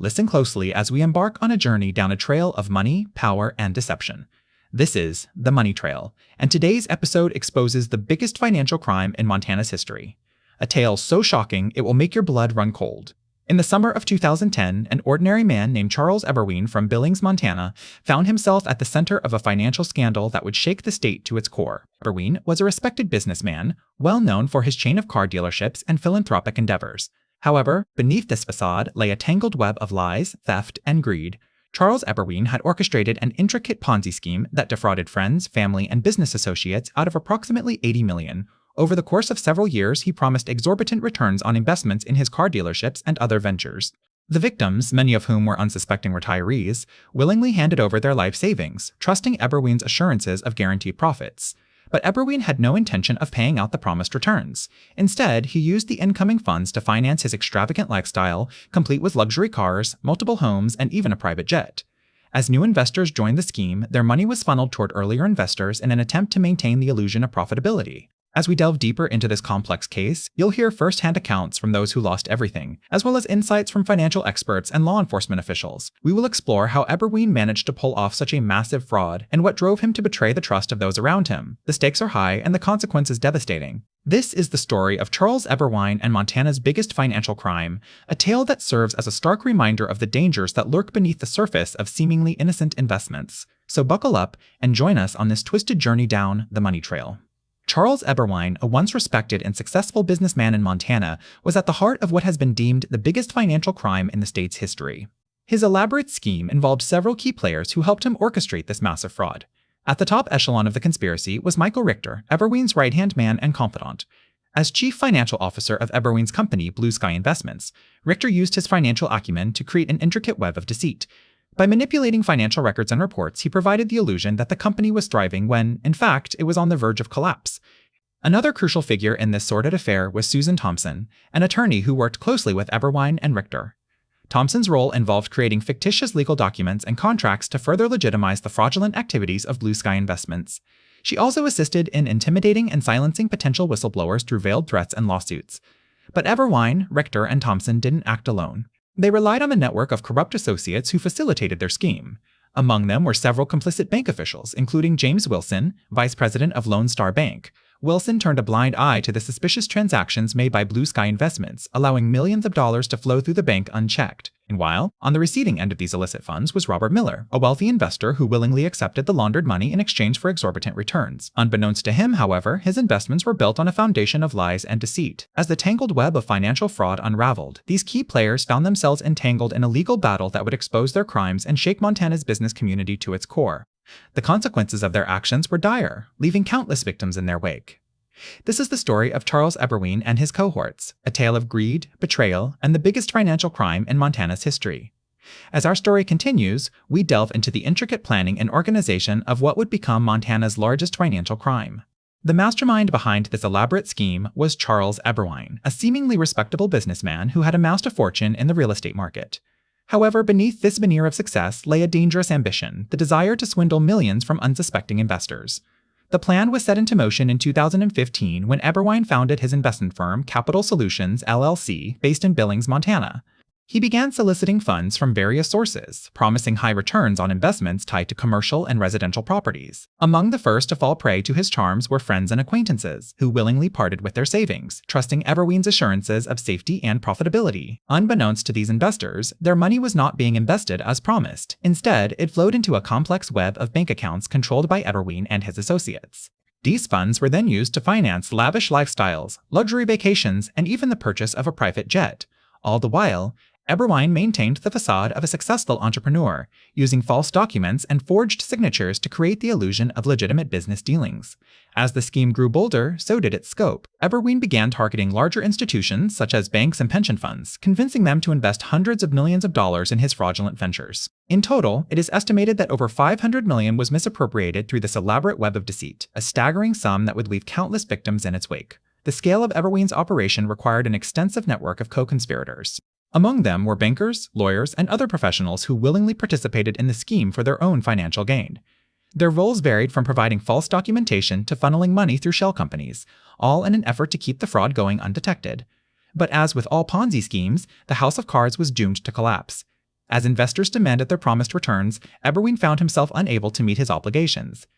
Listen closely as we embark on a journey down a trail of money, power, and deception. This is The Money Trail, and today's episode exposes the biggest financial crime in Montana's history. A tale so shocking it will make your blood run cold. In the summer of 2010, an ordinary man named Charles Eberwein from Billings, Montana, found himself at the center of a financial scandal that would shake the state to its core. Eberwein was a respected businessman, well known for his chain of car dealerships and philanthropic endeavors. However, beneath this facade lay a tangled web of lies, theft, and greed. Charles Eberwein had orchestrated an intricate Ponzi scheme that defrauded friends, family, and business associates out of approximately $80 million. Over the course of several years, he promised exorbitant returns on investments in his car dealerships and other ventures. The victims, many of whom were unsuspecting retirees, willingly handed over their life savings, trusting Eberwein's assurances of guaranteed profits. But Eberwein had no intention of paying out the promised returns. Instead, he used the incoming funds to finance his extravagant lifestyle, complete with luxury cars, multiple homes, and even a private jet. As new investors joined the scheme, their money was funneled toward earlier investors in an attempt to maintain the illusion of profitability. As we delve deeper into this complex case, you'll hear first-hand accounts from those who lost everything, as well as insights from financial experts and law enforcement officials. We will explore how Eberwein managed to pull off such a massive fraud and what drove him to betray the trust of those around him. The stakes are high and the consequences devastating. This is the story of Charles Eberwein and Montana's biggest financial crime, a tale that serves as a stark reminder of the dangers that lurk beneath the surface of seemingly innocent investments. So buckle up and join us on this twisted journey down the money trail. Charles Eberwein, a once respected and successful businessman in Montana, was at the heart of what has been deemed the biggest financial crime in the state's history. His elaborate scheme involved several key players who helped him orchestrate this massive fraud. At the top echelon of the conspiracy was Michael Richter, Eberwein's right-hand man and confidant. As chief financial officer of Eberwein's company, Blue Sky Investments, Richter used his financial acumen to create an intricate web of deceit. By manipulating financial records and reports, he provided the illusion that the company was thriving when, in fact, it was on the verge of collapse. Another crucial figure in this sordid affair was Susan Thompson, an attorney who worked closely with Eberwein and Richter. Thompson's role involved creating fictitious legal documents and contracts to further legitimize the fraudulent activities of Blue Sky Investments. She also assisted in intimidating and silencing potential whistleblowers through veiled threats and lawsuits. But Eberwein, Richter, and Thompson didn't act alone. They relied on a network of corrupt associates who facilitated their scheme. Among them were several complicit bank officials, including James Wilson, vice president of Lone Star Bank. Wilson turned a blind eye to the suspicious transactions made by Blue Sky Investments, allowing millions of dollars to flow through the bank unchecked. Meanwhile, on the receiving end of these illicit funds was Robert Miller, a wealthy investor who willingly accepted the laundered money in exchange for exorbitant returns. Unbeknownst to him, however, his investments were built on a foundation of lies and deceit. As the tangled web of financial fraud unraveled, these key players found themselves entangled in a legal battle that would expose their crimes and shake Montana's business community to its core. The consequences of their actions were dire, leaving countless victims in their wake. This is the story of Charles Eberwein and his cohorts, a tale of greed, betrayal, and the biggest financial crime in Montana's history. As our story continues, we delve into the intricate planning and organization of what would become Montana's largest financial crime. The mastermind behind this elaborate scheme was Charles Eberwein, a seemingly respectable businessman who had amassed a fortune in the real estate market. However, beneath this veneer of success lay a dangerous ambition, the desire to swindle millions from unsuspecting investors. The plan was set into motion in 2015 when Eberwein founded his investment firm, Capital Solutions, LLC, based in Billings, Montana. He began soliciting funds from various sources, promising high returns on investments tied to commercial and residential properties. Among the first to fall prey to his charms were friends and acquaintances, who willingly parted with their savings, trusting Eberwein's assurances of safety and profitability. Unbeknownst to these investors, their money was not being invested as promised. Instead, it flowed into a complex web of bank accounts controlled by Eberwein and his associates. These funds were then used to finance lavish lifestyles, luxury vacations, and even the purchase of a private jet. All the while, Eberwein maintained the facade of a successful entrepreneur, using false documents and forged signatures to create the illusion of legitimate business dealings. As the scheme grew bolder, so did its scope. Eberwein began targeting larger institutions, such as banks and pension funds, convincing them to invest hundreds of millions of dollars in his fraudulent ventures. In total, it is estimated that over $500 million was misappropriated through this elaborate web of deceit, a staggering sum that would leave countless victims in its wake. The scale of Eberwein's operation required an extensive network of co-conspirators. Among them were bankers, lawyers, and other professionals who willingly participated in the scheme for their own financial gain. Their roles varied from providing false documentation to funneling money through shell companies, all in an effort to keep the fraud going undetected. But as with all Ponzi schemes, the house of cards was doomed to collapse. As investors demanded their promised returns, Eberwein found himself unable to meet his obligations.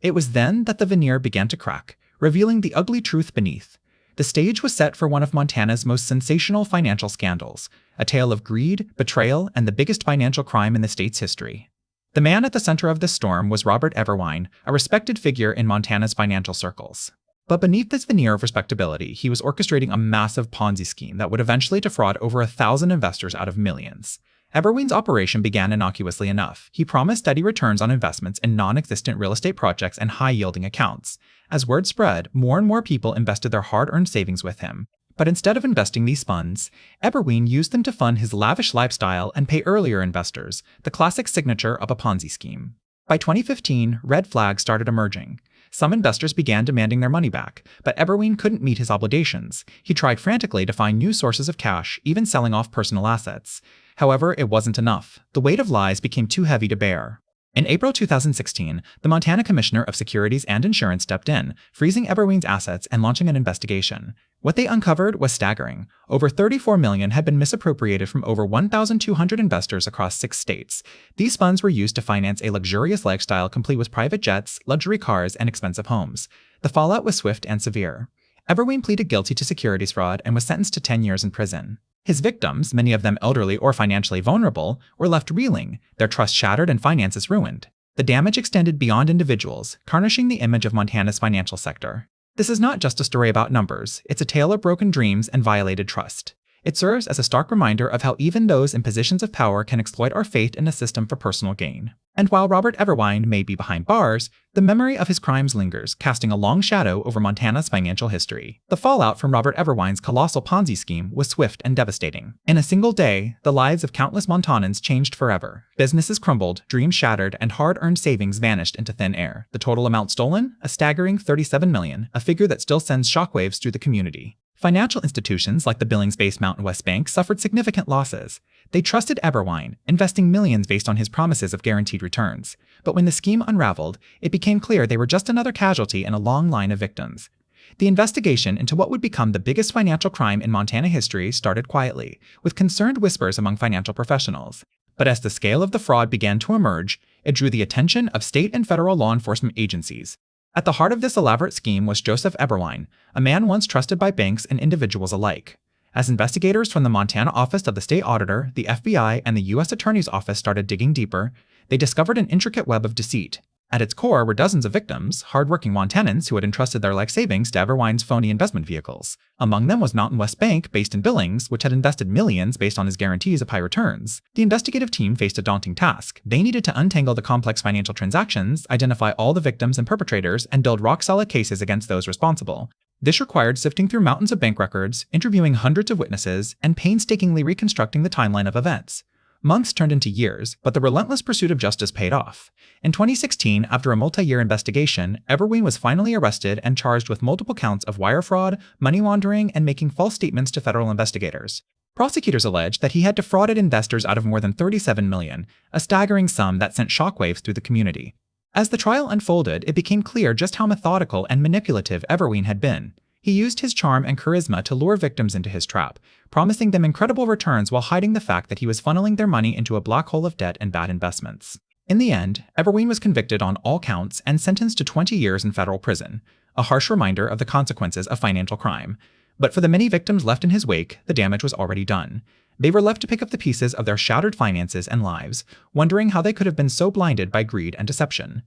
It was then that the veneer began to crack, revealing the ugly truth beneath. The stage was set for one of Montana's most sensational financial scandals, a tale of greed, betrayal, and the biggest financial crime in the state's history. The man at the center of this storm was Robert Eberwein, a respected figure in Montana's financial circles. But beneath this veneer of respectability, he was orchestrating a massive Ponzi scheme that would eventually defraud over 1,000 investors out of millions. Eberwein's operation began innocuously enough. He promised steady returns on investments in non-existent real estate projects and high-yielding accounts. As word spread, more and more people invested their hard-earned savings with him. But instead of investing these funds, Eberwein used them to fund his lavish lifestyle and pay earlier investors, the classic signature of a Ponzi scheme. By 2015, red flags started emerging. Some investors began demanding their money back, but Eberwein couldn't meet his obligations. He tried frantically to find new sources of cash, even selling off personal assets. However, it wasn't enough. The weight of lies became too heavy to bear. In April 2016, the Montana Commissioner of Securities and Insurance stepped in, freezing Eberwein's assets and launching an investigation. What they uncovered was staggering. Over $34 million had been misappropriated from over 1,200 investors across 6 states. These funds were used to finance a luxurious lifestyle complete with private jets, luxury cars, and expensive homes. The fallout was swift and severe. Eberwein pleaded guilty to securities fraud and was sentenced to 10 years in prison. His victims, many of them elderly or financially vulnerable, were left reeling, their trust shattered and finances ruined. The damage extended beyond individuals, tarnishing the image of Montana's financial sector. This is not just a story about numbers, it's a tale of broken dreams and violated trust. It serves as a stark reminder of how even those in positions of power can exploit our faith in a system for personal gain. And while Robert Eberwein may be behind bars, the memory of his crimes lingers, casting a long shadow over Montana's financial history. The fallout from Robert Eberwein's colossal Ponzi scheme was swift and devastating. In a single day, the lives of countless Montanans changed forever. Businesses crumbled, dreams shattered, and hard-earned savings vanished into thin air. The total amount stolen? A staggering $37 million, a figure that still sends shockwaves through the community. Financial institutions like the Billings-based Mountain West Bank suffered significant losses. They trusted Eberwein, investing millions based on his promises of guaranteed returns. But when the scheme unraveled, it became clear they were just another casualty in a long line of victims. The investigation into what would become the biggest financial crime in Montana history started quietly, with concerned whispers among financial professionals. But as the scale of the fraud began to emerge, it drew the attention of state and federal law enforcement agencies. At the heart of this elaborate scheme was Joseph Eberwein, a man once trusted by banks and individuals alike. As investigators from the Montana Office of the State Auditor, the FBI, and the U.S. Attorney's Office started digging deeper, they discovered an intricate web of deceit. At its core were dozens of victims, hardworking Montanans who had entrusted their life savings to Eberwein's phony investment vehicles. Among them was Mountain West Bank, based in Billings, which had invested millions based on his guarantees of high returns. The investigative team faced a daunting task. They needed to untangle the complex financial transactions, identify all the victims and perpetrators, and build rock-solid cases against those responsible. This required sifting through mountains of bank records, interviewing hundreds of witnesses, and painstakingly reconstructing the timeline of events. Months turned into years, but the relentless pursuit of justice paid off. In 2016, after a multi-year investigation, Eberwein was finally arrested and charged with multiple counts of wire fraud, money laundering, and making false statements to federal investigators. Prosecutors alleged that he had defrauded investors out of more than $37 million, a staggering sum that sent shockwaves through the community. As the trial unfolded, it became clear just how methodical and manipulative Eberwein had been. He used his charm and charisma to lure victims into his trap, promising them incredible returns while hiding the fact that he was funneling their money into a black hole of debt and bad investments. In the end, Eberwein was convicted on all counts and sentenced to 20 years in federal prison, a harsh reminder of the consequences of financial crime. But for the many victims left in his wake, the damage was already done. They were left to pick up the pieces of their shattered finances and lives, wondering how they could have been so blinded by greed and deception.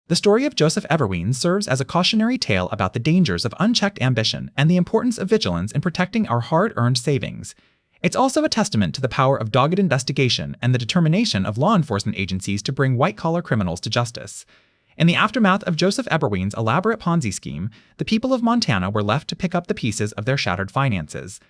The story of Joseph Eberwein serves as a cautionary tale about the dangers of unchecked ambition and the importance of vigilance in protecting our hard-earned savings. It's also a testament to the power of dogged investigation and the determination of law enforcement agencies to bring white-collar criminals to justice. In the aftermath of Joseph Eberwein's elaborate Ponzi scheme, the people of Montana were left to pick up the pieces of their shattered finances.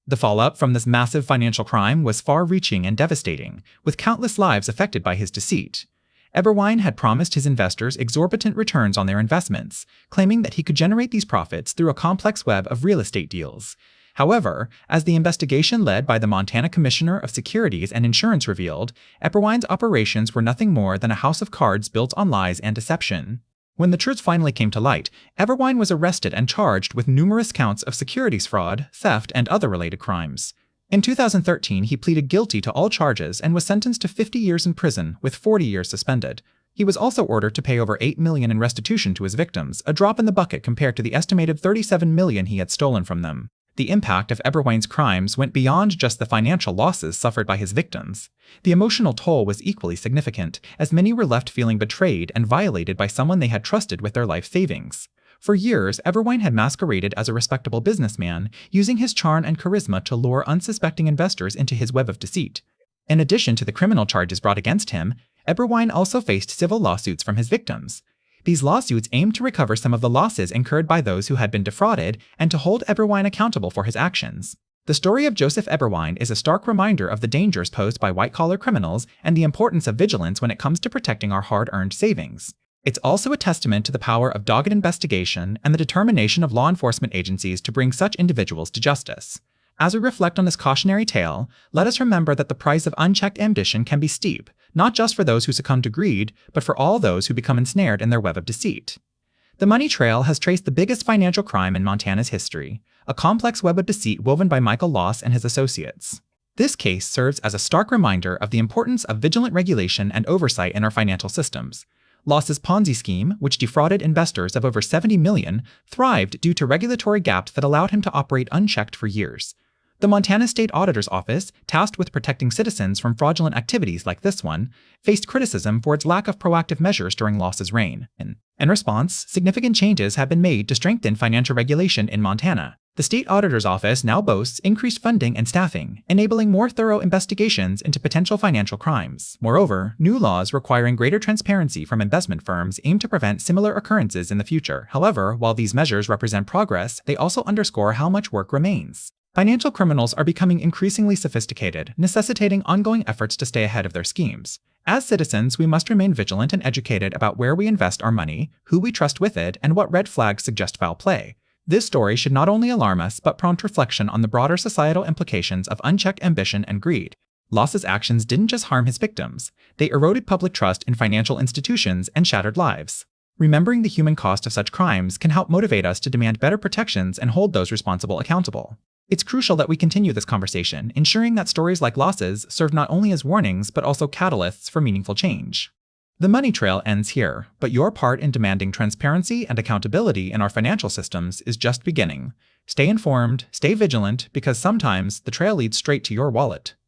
The fallout from this massive financial crime was far-reaching and devastating, with countless lives affected by his deceit. Eberwein had promised his investors exorbitant returns on their investments, claiming that he could generate these profits through a complex web of real estate deals. However, as the investigation led by the Montana Commissioner of Securities and Insurance revealed, Eberwein's operations were nothing more than a house of cards built on lies and deception. When the truth finally came to light, Eberwein was arrested and charged with numerous counts of securities fraud, theft, and other related crimes. In 2013, he pleaded guilty to all charges and was sentenced to 50 years in prison with 40 years suspended. He was also ordered to pay over $8 million in restitution to his victims, a drop in the bucket compared to the estimated $37 million he had stolen from them. The impact of Eberwein's crimes went beyond just the financial losses suffered by his victims. The emotional toll was equally significant, as many were left feeling betrayed and violated by someone they had trusted with their life savings. For years, Eberwein had masqueraded as a respectable businessman, using his charm and charisma to lure unsuspecting investors into his web of deceit. In addition to the criminal charges brought against him, Eberwein also faced civil lawsuits from his victims. These lawsuits aimed to recover some of the losses incurred by those who had been defrauded and to hold Eberwein accountable for his actions. The story of Joseph Eberwein is a stark reminder of the dangers posed by white-collar criminals and the importance of vigilance when it comes to protecting our hard-earned savings. It's also a testament to the power of dogged investigation and the determination of law enforcement agencies to bring such individuals to justice. As we reflect on this cautionary tale, let us remember that the price of unchecked ambition can be steep, not just for those who succumb to greed, but for all those who become ensnared in their web of deceit. The money trail has traced the biggest financial crime in Montana's history, a complex web of deceit woven by Michael Loss and his associates. This case serves as a stark reminder of the importance of vigilant regulation and oversight in our financial systems. Loss's Ponzi scheme, which defrauded investors of over $70 million, thrived due to regulatory gaps that allowed him to operate unchecked for years. The Montana State Auditor's Office, tasked with protecting citizens from fraudulent activities like this one, faced criticism for its lack of proactive measures during Loss's reign. In response, significant changes have been made to strengthen financial regulation in Montana. The State Auditor's Office now boasts increased funding and staffing, enabling more thorough investigations into potential financial crimes. Moreover, new laws requiring greater transparency from investment firms aim to prevent similar occurrences in the future. However, while these measures represent progress, they also underscore how much work remains. Financial criminals are becoming increasingly sophisticated, necessitating ongoing efforts to stay ahead of their schemes. As citizens, we must remain vigilant and educated about where we invest our money, who we trust with it, and what red flags suggest foul play. This story should not only alarm us, but prompt reflection on the broader societal implications of unchecked ambition and greed. Loss's actions didn't just harm his victims, they eroded public trust in financial institutions and shattered lives. Remembering the human cost of such crimes can help motivate us to demand better protections and hold those responsible accountable. It's crucial that we continue this conversation, ensuring that stories like Loss's serve not only as warnings, but also catalysts for meaningful change. The money trail ends here, but your part in demanding transparency and accountability in our financial systems is just beginning. Stay informed, stay vigilant, because sometimes the trail leads straight to your wallet.